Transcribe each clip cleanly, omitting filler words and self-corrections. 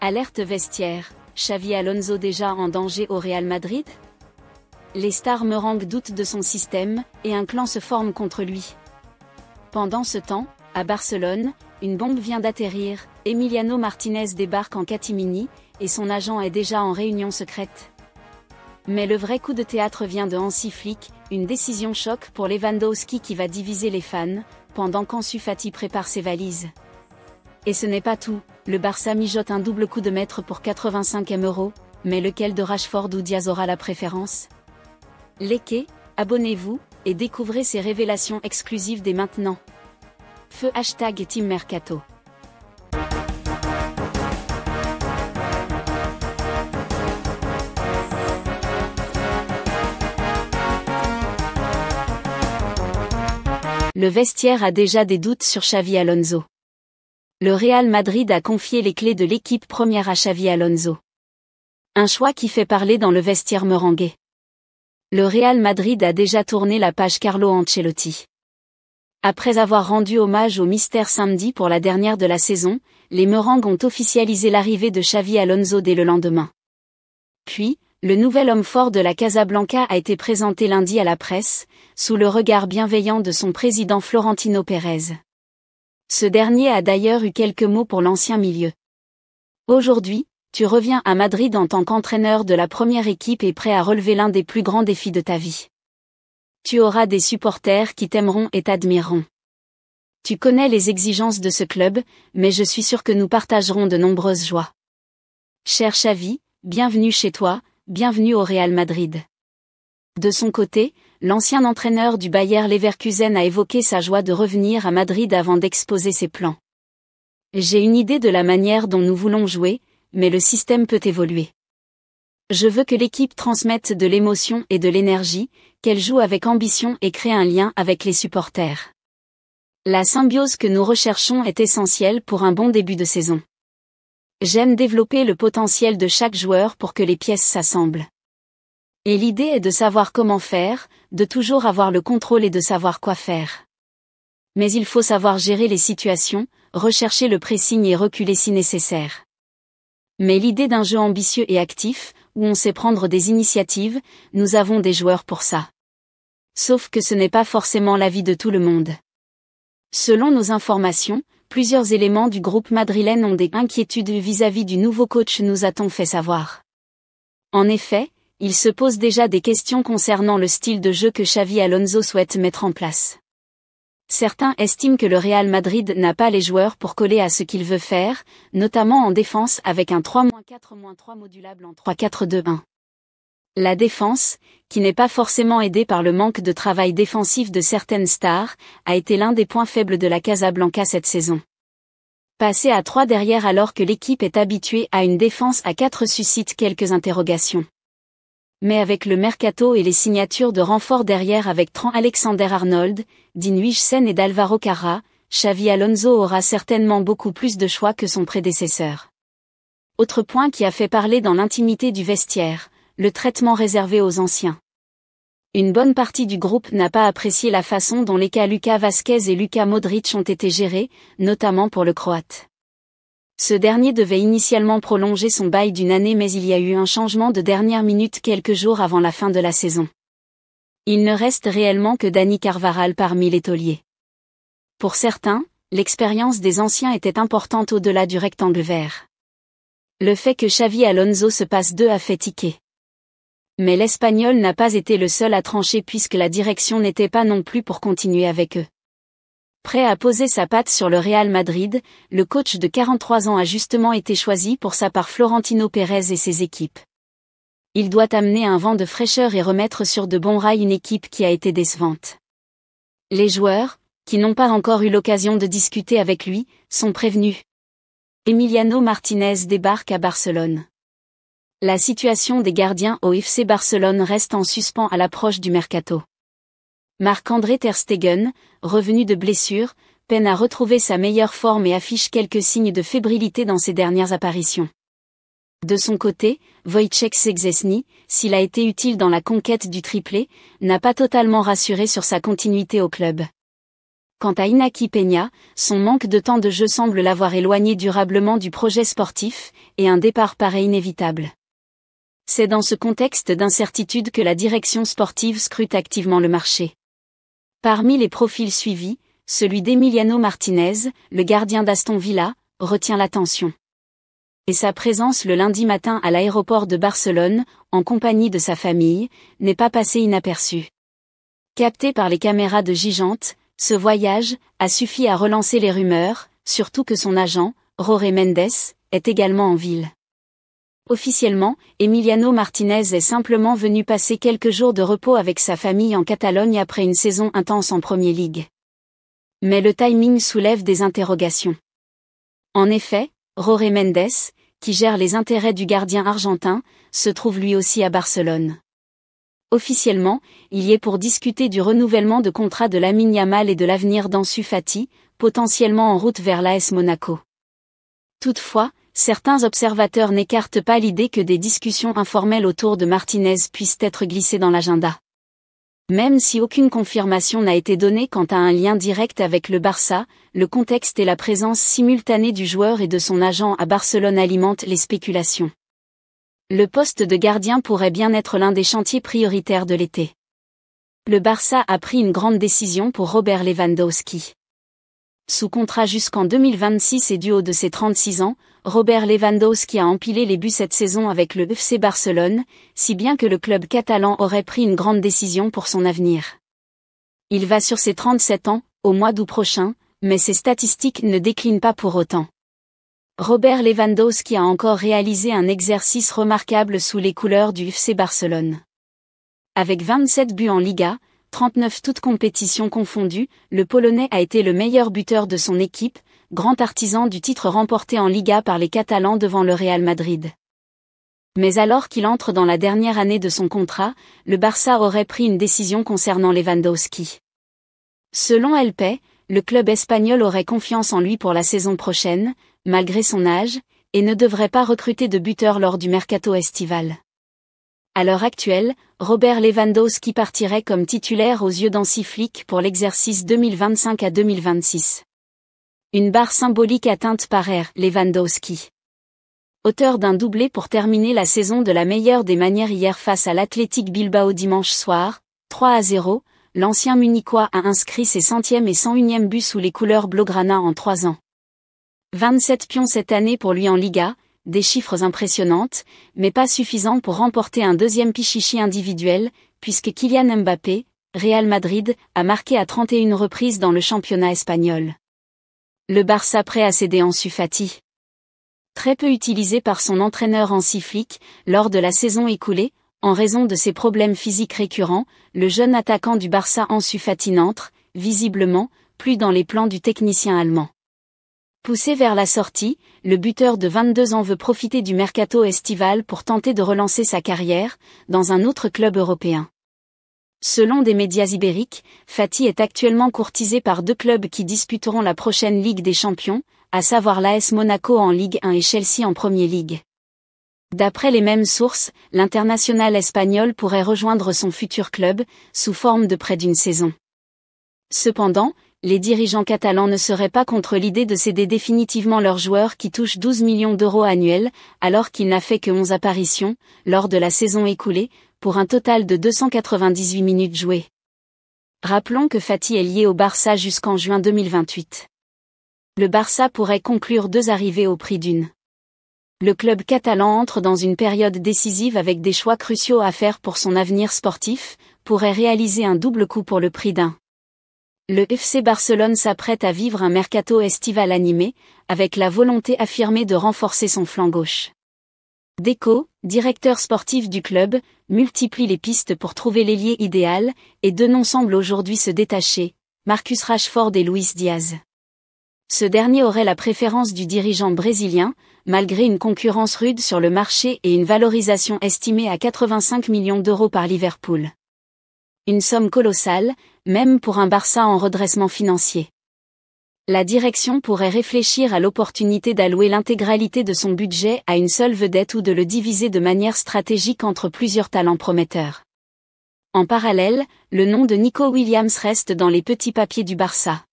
Alerte vestiaire, Xavi Alonso déjà en danger au Real Madrid? Les stars merengues doutent de son système, et un clan se forme contre lui. Pendant ce temps, à Barcelone, une bombe vient d'atterrir, Emiliano Martinez débarque en catimini, et son agent est déjà en réunion secrète. Mais le vrai coup de théâtre vient de Hansi Flick, une décision choc pour Lewandowski qui va diviser les fans, pendant qu'Ansu Fati prépare ses valises. Et ce n'est pas tout, le Barça mijote un double coup de maître pour 85 €, mais lequel de Rashford ou Diaz aura la préférence? Likez, abonnez-vous, et découvrez ces révélations exclusives dès maintenant. Feu #Team Mercato. Le vestiaire a déjà des doutes sur Xavi Alonso. Le Real Madrid a confié les clés de l'équipe première à Xavi Alonso. Un choix qui fait parler dans le vestiaire merengue. Le Real Madrid a déjà tourné la page Carlo Ancelotti. Après avoir rendu hommage au mystère samedi pour la dernière de la saison, les merengues ont officialisé l'arrivée de Xavi Alonso dès le lendemain. Puis, le nouvel homme fort de la Casablanca a été présenté lundi à la presse, sous le regard bienveillant de son président Florentino Pérez. Ce dernier a d'ailleurs eu quelques mots pour l'ancien milieu. Aujourd'hui, tu reviens à Madrid en tant qu'entraîneur de la première équipe et prêt à relever l'un des plus grands défis de ta vie. Tu auras des supporters qui t'aimeront et t'admireront. Tu connais les exigences de ce club, mais je suis sûr que nous partagerons de nombreuses joies. Cher Xavi, bienvenue chez toi, bienvenue au Real Madrid. De son côté, l'ancien entraîneur du Bayer Leverkusen a évoqué sa joie de revenir à Madrid avant d'exposer ses plans. J'ai une idée de la manière dont nous voulons jouer, mais le système peut évoluer. Je veux que l'équipe transmette de l'émotion et de l'énergie, qu'elle joue avec ambition et crée un lien avec les supporters. La symbiose que nous recherchons est essentielle pour un bon début de saison. J'aime développer le potentiel de chaque joueur pour que les pièces s'assemblent. Et l'idée est de savoir comment faire, de toujours avoir le contrôle et de savoir quoi faire. Mais il faut savoir gérer les situations, rechercher le pressing et reculer si nécessaire. Mais l'idée d'un jeu ambitieux et actif, où on sait prendre des initiatives, nous avons des joueurs pour ça. Sauf que ce n'est pas forcément l'avis de tout le monde. Selon nos informations, plusieurs éléments du groupe madrilène ont des inquiétudes vis-à-vis du nouveau coach, nous a-t-on fait savoir. En effet, il se pose déjà des questions concernant le style de jeu que Xavi Alonso souhaite mettre en place. Certains estiment que le Real Madrid n'a pas les joueurs pour coller à ce qu'il veut faire, notamment en défense avec un 3-4-3 modulable en 3-4-2-1. La défense, qui n'est pas forcément aidée par le manque de travail défensif de certaines stars, a été l'un des points faibles de la Casablanca cette saison. Passer à 3 derrière alors que l'équipe est habituée à une défense à 4 suscite quelques interrogations. Mais avec le mercato et les signatures de renforts derrière avec Trent Alexander-Arnold, Dean Huijsen et d'Alvaro Carra, Xavi Alonso aura certainement beaucoup plus de choix que son prédécesseur. Autre point qui a fait parler dans l'intimité du vestiaire, le traitement réservé aux anciens. Une bonne partie du groupe n'a pas apprécié la façon dont les cas Lucas Vazquez et Luka Modric ont été gérés, notamment pour le Croate. Ce dernier devait initialement prolonger son bail d'une année, mais il y a eu un changement de dernière minute quelques jours avant la fin de la saison. Il ne reste réellement que Dani Carvajal parmi les tauliers. Pour certains, l'expérience des anciens était importante au-delà du rectangle vert. Le fait que Xavi Alonso se passe d'eux a fait tiquer. Mais l'Espagnol n'a pas été le seul à trancher puisque la direction n'était pas non plus pour continuer avec eux. Prêt à poser sa patte sur le Real Madrid, le coach de 43 ans a justement été choisi pour ça par Florentino Pérez et ses équipes. Il doit amener un vent de fraîcheur et remettre sur de bons rails une équipe qui a été décevante. Les joueurs, qui n'ont pas encore eu l'occasion de discuter avec lui, sont prévenus. Emiliano Martinez débarque à Barcelone. La situation des gardiens au FC Barcelone reste en suspens à l'approche du mercato. Marc-André ter Stegen, revenu de blessure, peine à retrouver sa meilleure forme et affiche quelques signes de fébrilité dans ses dernières apparitions. De son côté, Wojciech Szczęsny, s'il a été utile dans la conquête du triplé, n'a pas totalement rassuré sur sa continuité au club. Quant à Iñaki Peña, son manque de temps de jeu semble l'avoir éloigné durablement du projet sportif, et un départ paraît inévitable. C'est dans ce contexte d'incertitude que la direction sportive scrute activement le marché. Parmi les profils suivis, celui d'Emiliano Martinez, le gardien d'Aston Villa, retient l'attention. Et sa présence le lundi matin à l'aéroport de Barcelone, en compagnie de sa famille, n'est pas passée inaperçue. Capté par les caméras de Gigante, ce voyage a suffi à relancer les rumeurs, surtout que son agent, Jorge Mendes, est également en ville. Officiellement, Emiliano Martinez est simplement venu passer quelques jours de repos avec sa famille en Catalogne après une saison intense en Premier League. Mais le timing soulève des interrogations. En effet, Jorge Mendes, qui gère les intérêts du gardien argentin, se trouve lui aussi à Barcelone. Officiellement, il y est pour discuter du renouvellement de contrat de Lamine Yamal et de l'avenir d'Ansu Fati, potentiellement en route vers l'AS Monaco. Toutefois, certains observateurs n'écartent pas l'idée que des discussions informelles autour de Martinez puissent être glissées dans l'agenda. Même si aucune confirmation n'a été donnée quant à un lien direct avec le Barça, le contexte et la présence simultanée du joueur et de son agent à Barcelone alimentent les spéculations. Le poste de gardien pourrait bien être l'un des chantiers prioritaires de l'été. Le Barça a pris une grande décision pour Robert Lewandowski. Sous contrat jusqu'en 2026 et du haut de ses 36 ans, Robert Lewandowski a empilé les buts cette saison avec le FC Barcelone, si bien que le club catalan aurait pris une grande décision pour son avenir. Il va sur ses 37 ans, au mois d'août prochain, mais ses statistiques ne déclinent pas pour autant. Robert Lewandowski a encore réalisé un exercice remarquable sous les couleurs du FC Barcelone. Avec 27 buts en Liga, 39 toutes compétitions confondues, le Polonais a été le meilleur buteur de son équipe, grand artisan du titre remporté en Liga par les Catalans devant le Real Madrid. Mais alors qu'il entre dans la dernière année de son contrat, le Barça aurait pris une décision concernant Lewandowski. Selon LP, le club espagnol aurait confiance en lui pour la saison prochaine, malgré son âge, et ne devrait pas recruter de buteur lors du mercato estival. À l'heure actuelle, Robert Lewandowski partirait comme titulaire aux yeux d'Hansi Flick pour l'exercice 2025 à 2026. Une barre symbolique atteinte par Lewandowski. Auteur d'un doublé pour terminer la saison de la meilleure des manières hier face à l'Athletic Bilbao dimanche soir, 3-0, l'ancien Munichois a inscrit ses 100e et 101e buts sous les couleurs blaugrana en 3 ans. 27 pions cette année pour lui en Liga, des chiffres impressionnantes, mais pas suffisants pour remporter un deuxième pichichi individuel, puisque Kylian Mbappé, Real Madrid, a marqué à 31 reprises dans le championnat espagnol. Le Barça prêt à céder Ansu Fati. Très peu utilisé par son entraîneur Hansi Flick, lors de la saison écoulée, en raison de ses problèmes physiques récurrents, le jeune attaquant du Barça Ansu Fati n'entre, visiblement, plus dans les plans du technicien allemand. Poussé vers la sortie, le buteur de 22 ans veut profiter du mercato estival pour tenter de relancer sa carrière, dans un autre club européen. Selon des médias ibériques, Fati est actuellement courtisé par 2 clubs qui disputeront la prochaine Ligue des Champions, à savoir l'AS Monaco en Ligue 1 et Chelsea en Premier League. D'après les mêmes sources, l'international espagnol pourrait rejoindre son futur club, sous forme de prêt d'une saison. Cependant, les dirigeants catalans ne seraient pas contre l'idée de céder définitivement leur joueur qui touche 12 millions d'euros annuels, alors qu'il n'a fait que 11 apparitions, lors de la saison écoulée, pour un total de 298 minutes jouées. Rappelons que Fati est lié au Barça jusqu'en juin 2028. Le Barça pourrait conclure 2 arrivées au prix d'une. Le club catalan entre dans une période décisive avec des choix cruciaux à faire pour son avenir sportif, pourrait réaliser un double coup pour le prix d'un. Le FC Barcelone s'apprête à vivre un mercato estival animé, avec la volonté affirmée de renforcer son flanc gauche. Deco, directeur sportif du club, multiplie les pistes pour trouver l'ailier idéal, et 2 noms semblent aujourd'hui se détacher, Marcus Rashford et Luis Diaz. Ce dernier aurait la préférence du dirigeant brésilien, malgré une concurrence rude sur le marché et une valorisation estimée à 85 millions d'euros par Liverpool. Une somme colossale, même pour un Barça en redressement financier. La direction pourrait réfléchir à l'opportunité d'allouer l'intégralité de son budget à une seule vedette ou de le diviser de manière stratégique entre plusieurs talents prometteurs. En parallèle, le nom de Nico Williams reste dans les petits papiers du Barça.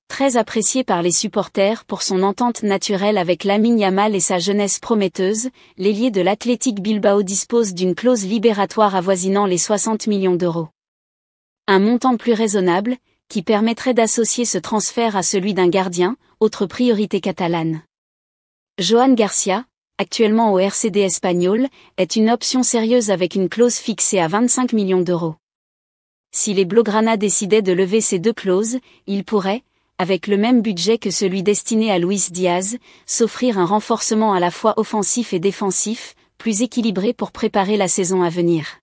Très apprécié par les supporters pour son entente naturelle avec Lamine Yamal et sa jeunesse prometteuse, l'ailier de l'Athletic Bilbao dispose d'une clause libératoire avoisinant les 60 millions d'euros. Un montant plus raisonnable, qui permettrait d'associer ce transfert à celui d'un gardien, autre priorité catalane. Joan Garcia, actuellement au RCD espagnol, est une option sérieuse avec une clause fixée à 25 millions d'euros. Si les Blaugrana décidaient de lever ces deux clauses, ils pourraient, avec le même budget que celui destiné à Luis Diaz, s'offrir un renforcement à la fois offensif et défensif, plus équilibré pour préparer la saison à venir.